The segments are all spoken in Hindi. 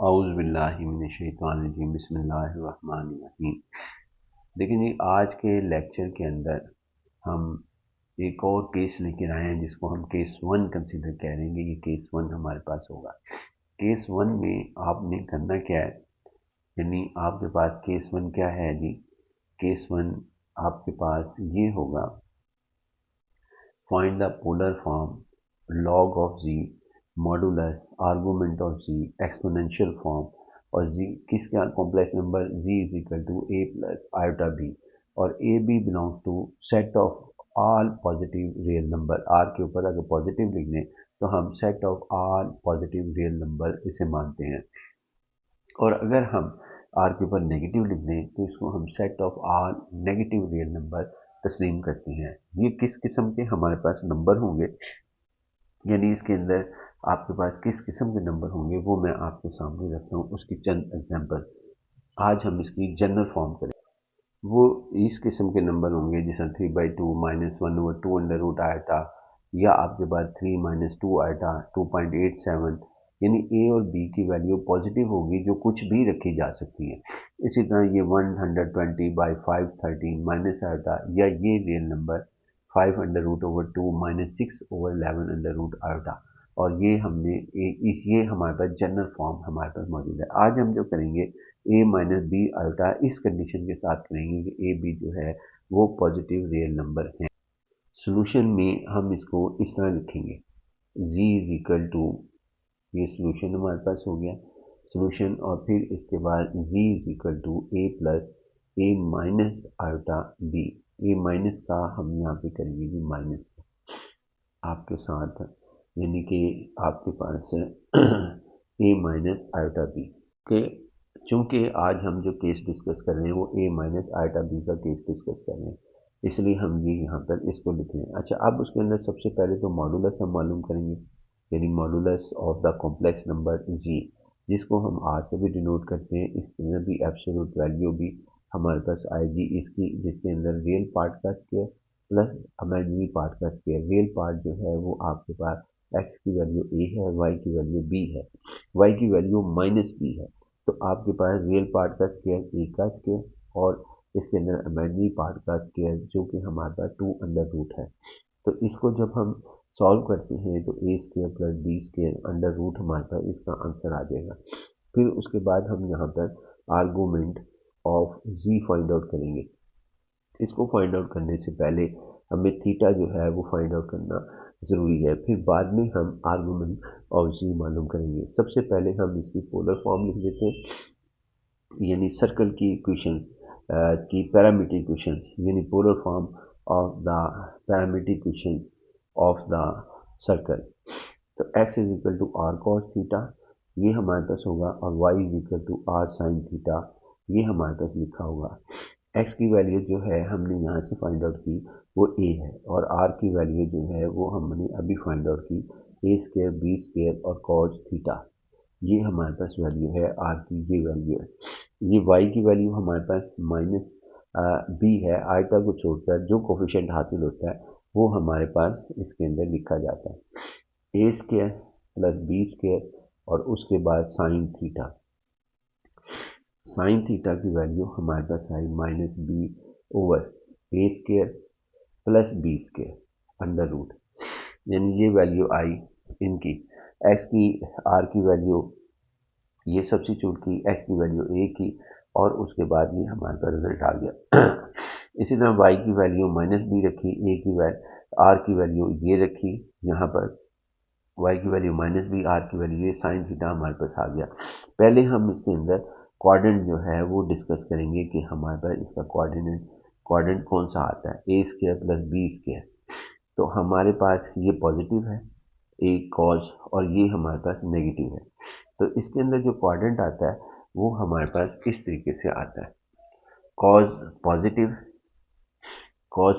औज़ु बिल्लाहि मिनश्शैतानिर्रजीम बिस्मिल्लाहिर्रहमानिर्रहीम। देखिए जी, आज के लेक्चर के अंदर हम एक और केस लेकर आए हैं जिसको हम केस वन कंसीडर करेंगे। ये केस वन हमारे पास होगा। केस वन में आपने करना क्या है, यानी आपके पास केस वन क्या है जी। केस वन आपके पास ये होगा, find the polar form log of z modulus argument of z exponential form और z किसका complex number z is equal to a plus iota b और a b belongs to set of all positive real number. r के ऊपर अगर पॉजिटिव लिख दें तो हम set of all positive real number इसे मानते हैं, और अगर हम r के ऊपर नेगेटिव लिख दें तो इसको हम set of all negative real number तस्लीम करते हैं। ये किस किस्म के हमारे पास नंबर होंगे, यानी इसके अंदर आपके पास किस किस्म के नंबर होंगे वो मैं आपके सामने रखता हूँ। उसकी चंद एग्जांपल आज हम इसकी जनरल फॉर्म करें। वो इस किस्म के नंबर होंगे जैसे 3/2 -1/2 अंडर रूट आयटा, या आपके पास 3 - 2 आयटा 2.87, यानी ए और बी की वैल्यू पॉजिटिव होगी जो कुछ भी रखी जा सकती है। इसी तरह ये 120/513 माइनस आयटा, या ये real number 5√/2 -6/11 under root iota, और ये हमने ये हमारे पास जनरल फॉर्म हमारे पास मौजूद है। आज हम जो करेंगे a माइनस बी आयोटा इस कंडीशन के साथ करेंगे कि ए बी जो है वो पॉजिटिव रियल नंबर हैं। सोल्यूशन में हम इसको इस तरह लिखेंगे, z इज इक्वल टू, ये सोल्यूशन हमारे पास हो गया सोल्यूशन, और फिर इसके बाद z is equal to a plus a minus iota b। A minus का हम यहाँ पे करेंगे जी माइनस आपके साथ, यानी कि आपके पास a माइनस आयोटा b के, चूँकि आज हम जो केस डिस्कस कर रहे हैं वो a माइनस आयोटा b का केस डिस्कस कर रहे हैं, इसलिए हम ये यहाँ पर इसको लिख रहे हैं। अच्छा, अब उसके अंदर सबसे पहले तो मॉडुलस हम मालूम करेंगे, यानी modulus of the complex number z, जिसको हम r से भी डिनोट करते हैं। इस तरह भी एब्सोल्यूट वैल्यू भी हमारे पास आएगी इसकी, जिसके अंदर रियल पार्ट का स्क्वायर प्लस इमेजिनरी पार्ट का स्क्वायर। रियल पार्ट जो है वो आपके पास x की वैल्यू a है, y की वैल्यू b है, y की वैल्यू माइनस b है, तो आपके पास रियल पार्ट का स्क्वायर a का स्क्वायर और इसके अंदर इमेजिनरी पार्ट का स्क्वायर जो कि हमारे पास 2 अंडर रूट है। तो इसको जब हम सॉल्व करते हैं तो a square plus b square under root हमारे पास इसका आंसर आ जाएगा। फिर उसके बाद हम यहाँ पर argument of z find out करेंगे। इसको फाइंड आउट करने से पहले हमें थीटा जो है वो फाइंड आउट करना ज़रूरी है, फिर बाद में हम आर्गूमेंट ऑफ जी मालूम करेंगे। सबसे पहले हम इसकी पोलर फॉर्म लिख देते हैं, यानी सर्कल की इक्वेशन की पैरामीट्रिक इक्वेशन, यानी polar form of the parametric equation of the circle. तो x is equal to r cos theta, ये हमारे पास होगा, और y is equal to r sine theta, ये हमारे पास लिखा होगा। x की वैल्यू जो है हमने यहाँ से फाइंड आउट की वो a है, और r की वैल्यू जो है वो हमने अभी फाइंड आउट की a स्क्वायर b स्क्वायर और कॉस थीटा, ये हमारे पास वैल्यू है r की, ये वैल्यू है। ये y की वैल्यू हमारे पास माइनस b है, आयटा को छोड़कर जो कोफिशिएंट हासिल होता है वो हमारे पास इसके अंदर लिखा जाता है, a square plus b square और उसके बाद साइन थीटा। साइन थीटा की वैल्यू हमारे पास I minus B over A square plus B square under root, यानी ये वैल्यू आई इनकी। एक्स की आर की वैल्यू ये सब्स्टिट्यूट की, एक्स की वैल्यू ए की, और उसके बाद ये हमारे पास रिजल्ट आ गया। इसी तरह वाई की वैल्यू माइनस बी रखी, ए की वैल्यू आर की वैल्यू ये रखी यहाँ पर, वाई की वैल्यू माइनस बी, आर की वैल्यू ये, साइन थीटा हमारे पास आ गया। पहले हम इसके अंदर क्वाड्रेंट जो है वो डिस्कस करेंगे कि हमारे पास इसका क्वाड्रेंट कौन सा आता है, ए स्क्वायर प्लस बी स्क्वायर। तो हमारे पास ये पॉजिटिव है ए कॉज, और ये हमारे पास नेगेटिव है। तो इसके अंदर जो क्वाड्रेंट आता है वो हमारे पास इस तरीके से आता है, कॉज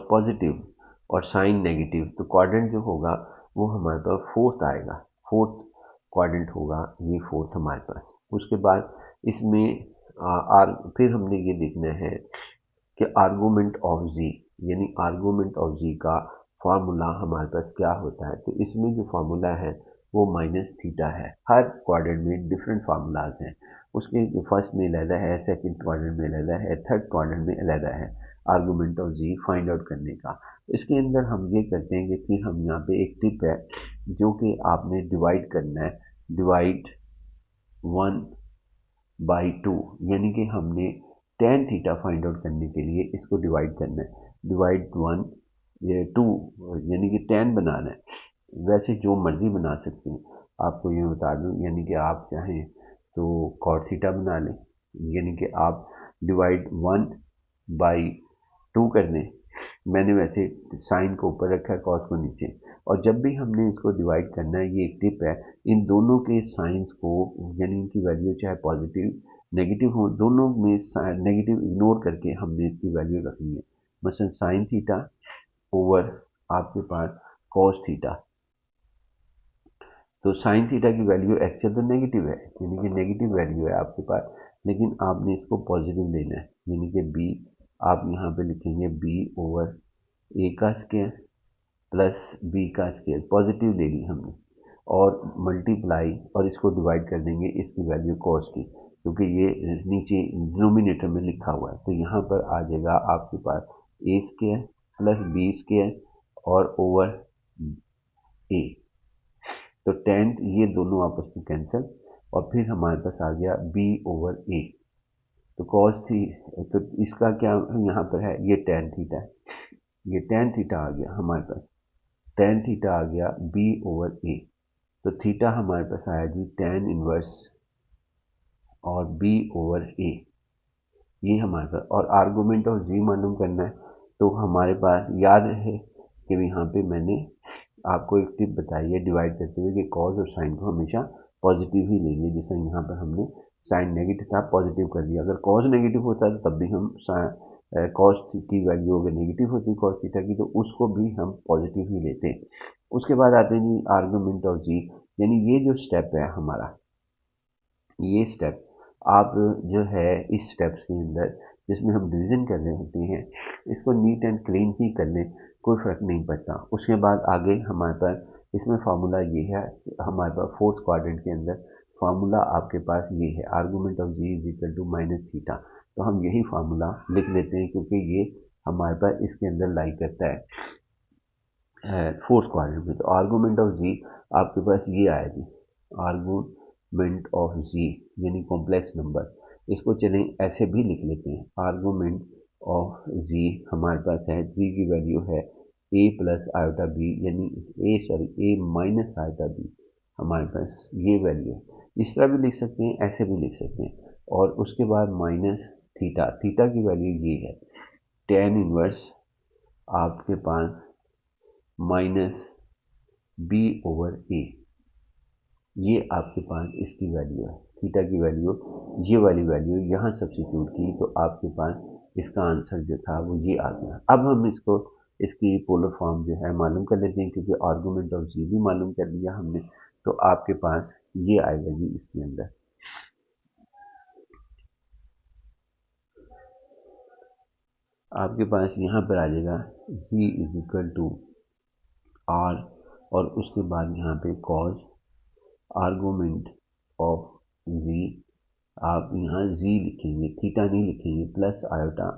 पॉजिटिव और साइन नेगेटिव। तो क्वाड्रेंट जो होगा वो हमारे पास फोर्थ आएगा, फोर्थ क्वाड्रेंट होगा, ये फोर्थ हमारे पास। उसके बाद इसमें फिर हमने ये देखना है कि आर्गूमेंट ऑफ जी, यानी आर्गूमेंट ऑफ जी का फार्मूला हमारे पास क्या होता है। तो इसमें जो फार्मूला है वो माइनस थीटा है। हर क्वाड्रेंट में डिफरेंट फार्मूलाज हैं, उसके फर्स्ट में अलहदा है, सेकंड क्वाड्रेंट में अलहदा है, थर्ड क्वाड्रेंट में अलहदा है argument of z find out करने का। इसके अंदर हम ये करते हैं कि फिर हम यहाँ पे एक टिप है जो कि आपने डिवाइड करना है, डिवाइड 1/2, यानी कि हमने टेन थीटा फाइंड आउट करने के लिए इसको डिवाइड करना है, डिवाइड 1 ये 2 यानी कि 10 बनाना है। वैसे जो मर्जी बना सकते हैं, आपको ये बता दूं, यानी कि आप चाहें तो कॉट थीटा बना लें, यानी कि आप डिवाइड 1/2 कर दें। मैंने वैसे साइन को ऊपर रखा है, कॉस को नीचे। और जब भी हमने इसको डिवाइड करना है, ये एक टिप है, इन दोनों के साइंस को, यानी इनकी वैल्यू चाहे पॉजिटिव नेगेटिव हो, दोनों में नेगेटिव इग्नोर करके हमने इसकी वैल्यू रखनी है। मसलन साइन थीटा ओवर आपके पास कॉस थीटा, तो साइन थीटा की वैल्यू एक्चुअल तो नेगेटिव है, यानी कि नेगेटिव वैल्यू है आपके पास, लेकिन आपने इसको पॉजिटिव लेना है, यानी कि बी, आप यहाँ पे लिखेंगे बी ओवर ए का स्क्वायर प्लस बी का स्क्वायर, पॉजिटिव ले ली हमने, और मल्टीप्लाई, और इसको डिवाइड कर देंगे इसकी वैल्यू कॉस की, क्योंकि ये नीचे डिनोमिनेटर में लिखा हुआ है, तो यहाँ पर आ जाएगा आपके पास ए स्क्वायर प्लस बी स्क्वायर और ओवर ए। तो टेन ये दोनों आपस में कैंसिल, और फिर हमारे पास आ गया बी ओवर ए। तो कॉस थी, तो इसका क्या यहाँ पर है, ये टेन थीटा है, ये टेन थीटा आ गया हमारे पास, टेन थीटा आ गया बी ओवर ए। तो थीटा हमारे पास आया जी टेन इनवर्स और बी ओवर ए, ये हमारे पास। और आर्गूमेंट ऑफ जी मालूम करना है, तो हमारे पास याद रहे कि यहाँ पे मैंने आपको एक टिप बताई है डिवाइड करते हुए कि कॉज और साइन को हमेशा पॉजिटिव ही लेंगे। जैसे यहाँ पर हमने साइन नेगेटिव था, पॉजिटिव कर दिया। अगर कॉज नेगेटिव होता है तो तब भी हम कॉस की वैल्यू अगर नेगेटिव होती कॉस थीटा की, तो उसको भी हम पॉजिटिव ही लेते हैं। उसके बाद आते हैं जी आर्गूमेंट ऑफ जी, यानी ये जो स्टेप है हमारा, ये स्टेप आप जो है इस स्टेप्स के अंदर जिसमें हम डिवीजन कर रहे होते हैं, इसको नीट एंड क्लीन ही कर लें, कोई फ़र्क नहीं पड़ता। उसके बाद आगे हमारे पास इसमें फार्मूला ये है, हमारे पास फोर्थ क्वाड्रेंट के अंदर फार्मूला आपके पास ये है, argument of z is equal to minus theta. तो हम यही फार्मूला लिख लेते हैं, क्योंकि ये हमारे पास इसके अंदर लाई करता है फोर्थ क्वाड्रेंट में। तो आर्गूमेंट ऑफ जी आपके पास ये आया जी, आर्गूमेंट ऑफ जी यानी कॉम्प्लेक्स नंबर, इसको चलें ऐसे भी लिख लेते हैं, आर्गूमेंट ऑफ जी हमारे पास है, जी की वैल्यू है ए प्लस आयोटा बी, यानी ए माइनस आयोटा बी, हमारे पास ये वैल्यू है। इस तरह भी लिख सकते हैं, ऐसे भी लिख सकते हैं। और उसके बाद माइनस थीटा, थीटा की वैल्यू ये है टेन इनवर्स आपके पास माइनस बी ओवर ए, ये आपके पास इसकी वैल्यू है, थीटा की वैल्यू, ये वाली वैल्यू यहाँ सब्सिट्यूट की, तो आपके पास इसका आंसर जो था वो ये आ गया। अब हम इसको इसकी पोलर फॉर्म जो है मालूम कर लेते हैं, क्योंकि आर्गूमेंट ऑफ जी भी मालूम कर लिया हमने। तो आपके पास ये आएगा जी, इसके अंदर आपके पास यहाँ पर आ जाएगा जी इज इक्वल टू आर, और उसके बाद यहाँ पे कॉज आर्गूमेंट ऑफ जी, आप यहाँ जी लिखेंगे, थीटा नहीं लिखेंगे, plus iota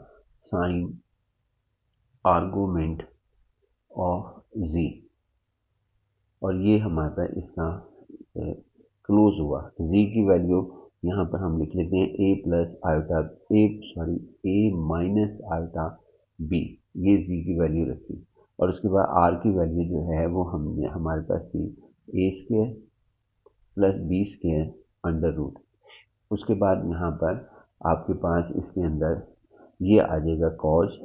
sine argument of G, और ये हमारे पास इसका क्लोज हुआ। जी की वैल्यू यहाँ पर हम लिख लेते हैं ए प्लस आयोटा ए माइनस आयोटा बी, ये जी की वैल्यू रखी। और उसके बाद आर की वैल्यू जो है वो हमने हमारे पास थी A square plus B square under root. उसके बाद यहाँ पर आपके पास इसके अंदर ये आ जाएगा कॉज,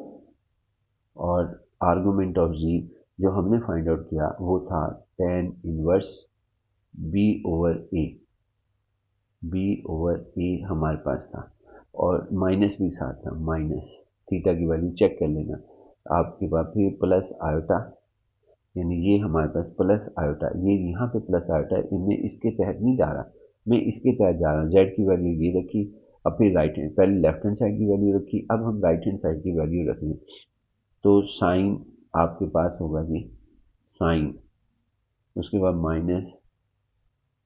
और आर्गूमेंट ऑफ जी जो हमने फाइंड आउट किया वो था टेन इनवर्स बी ओवर ए, बी ओवर ए हमारे पास था, और माइनस भी साथ था, माइनस थीटा की वैल्यू चेक कर लेना आपके पास। फिर प्लस आयोटा, यानी ये हमारे पास प्लस आयोटा, ये यहाँ पे प्लस आयोटा है, इनमें इसके तहत नहीं जा रहा, मैं इसके तहत जा रहा हूँ। जेड की वैल्यू ये रखी, अब फिर राइट हैंड, पहले लेफ्ट हैंड साइड की वैल्यू रखी, अब हम राइट हैंड साइड की वैल्यू रख लें। तो साइन आपके पास होगा जी साइन, उसके बाद minus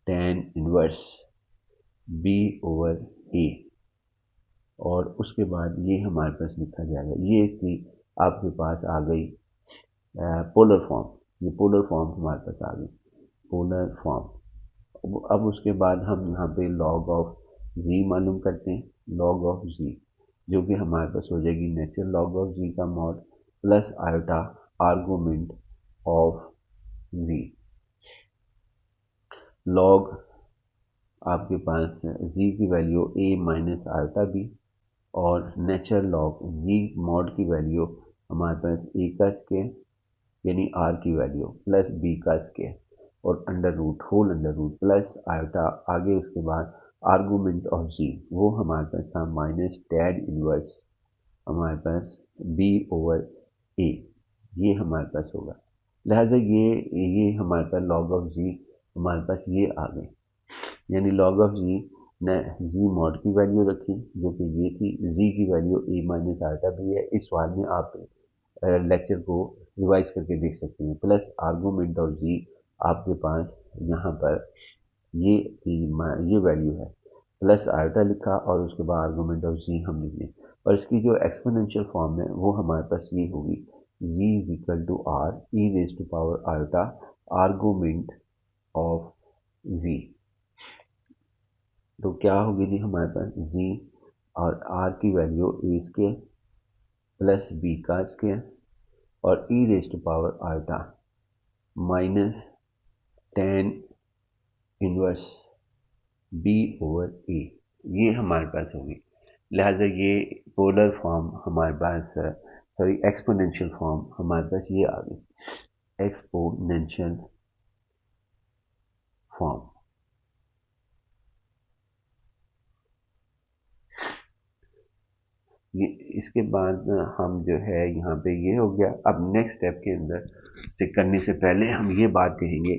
tan inverse B over A, और उसके बाद ये हमारे पास लिखा जाएगा, ये इसकी आपके पास आ गई पोलर फॉर्म। ये पोलर फॉर्म हमारे पास आ गई, पोलर फॉर्म। अब उसके बाद हम यहाँ पे लॉग ऑफ जी मालूम करते हैं, लॉग ऑफ जी, जो कि हमारे पास हो जाएगी नेचुरल लॉग ऑफ जी का mod plus iota argument of Z. Log आपके पास जी की value A minus iota B, और नेचुरल लॉग जी मॉड की वैल्यू हमारे पास ए का स्क्वायर यानी आर की वैल्यू प्लस बी का स्क्वायर, और under root whole under root plus iota आगे उसके बाद आर्गूमेंट ऑफ जी, वो हमारे पास था माइनस टैन इनवर्स हमारे पास बी ओवर ए, ये हमारे पास होगा। लिहाजा ये हमारे पास लॉग ऑफ जी हमारे पास ये आ गए, यानी log ऑफ जी ने जी मॉड की वैल्यू रखी जो कि ये थी, जी की वैल्यू ए माइनस आयोटा भी है। इस सवाल में आप लेक्चर को रिवाइज करके देख सकते हैं, प्लस आर्गूमेंट ऑफ जी आपके पास यहाँ पर ये ये वैल्यू है, प्लस आयोटा लिखा और उसके बाद आर्गूमेंट ऑफ जी हम लिखे, और इसकी जो एक्सपोनेंशियल फॉर्म है वो हमारे पास ये होगी, G is equal to R E raise to power iota argument of G. तो क्या होगी जी हमारे पास जी और आर की value A square plus B का स्क्वायर और E raise to power iota minus tan inverse B over A, ये हमारे पास होगी। लिहाजा ये पोलर फॉर्म हमारे पास, सॉरी एक्सपोनेंशियल फॉर्म हमारे पास ये आ गई, एक्सपोनेंशियल फॉर्म। ये इसके बाद हम जो है यहाँ पे ये हो गया। अब नेक्स्ट स्टेप के अंदर से करने से पहले हम ये बात कहेंगे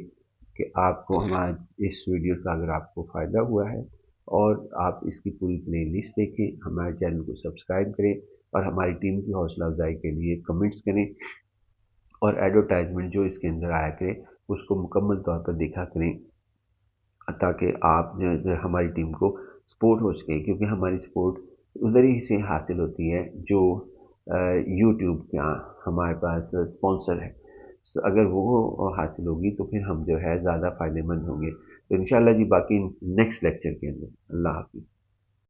कि आपको हमारे इस वीडियो का अगर आपको फ़ायदा हुआ है और आप इसकी पूरी प्लेलिस्ट देखें, हमारे चैनल को सब्सक्राइब करें और हमारी टीम की हौसला अफजाई के लिए कमेंट्स करें, और एडवर्टाइजमेंट जो इसके अंदर आया करें उसको मुकम्मल तौर पर देखा करें, ताकि आप जो हमारी टीम को सपोर्ट हो सके, क्योंकि हमारी सपोर्ट उधर ही से हासिल होती है जो यूट्यूब का हमारे पास स्पॉन्सर है। अगर वो हासिल होगी तो फिर हम जो है ज़्यादा फ़ायदेमंद होंगे। तो इंशाल्लाह जी बाकी नेक्स्ट लेक्चर के अंदर। अल्लाह हाफ़िज़।